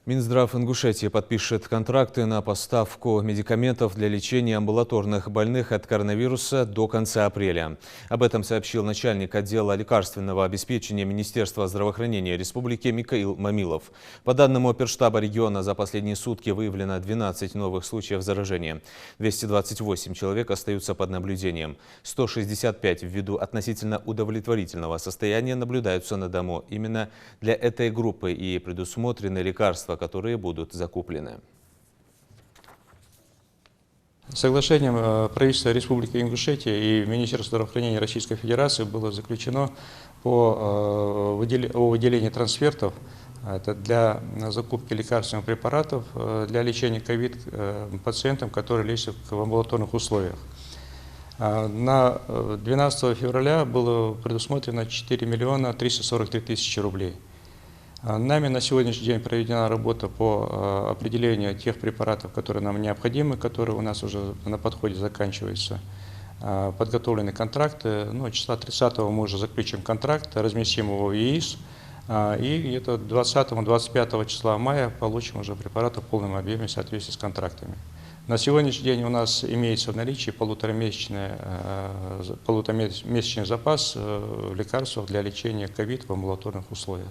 Минздрав Ингушетии подпишет контракты на поставку медикаментов для лечения амбулаторных больных от коронавируса до конца апреля. Об этом сообщил начальник отдела лекарственного обеспечения Министерства здравоохранения Республики Микаил Мамилов. По данным оперштаба региона, за последние сутки выявлено 12 новых случаев заражения. 228 человек остаются под наблюдением. 165 ввиду относительно удовлетворительного состояния наблюдаются на дому. Именно для этой группы и предусмотрены лекарства, которые будут закуплены. Соглашением правительства Республики Ингушетия и Министерства здравоохранения Российской Федерации было заключено о выделении трансфертов для закупки лекарственных препаратов для лечения ковид пациентам, которые лечатся в амбулаторных условиях. На 12 февраля было предусмотрено 4 миллиона 343 тысячи рублей. Нами на сегодняшний день проведена работа по определению тех препаратов, которые нам необходимы, которые у нас уже на подходе заканчиваются. Подготовлены контракты. Числа 30-го мы уже заключим контракт, разместим его в ЕИС. И где-то 20-25 числа мая получим уже препараты в полном объеме в соответствии с контрактами. На сегодняшний день у нас имеется в наличии полуторамесячный запас лекарств для лечения ковид в амбулаторных условиях.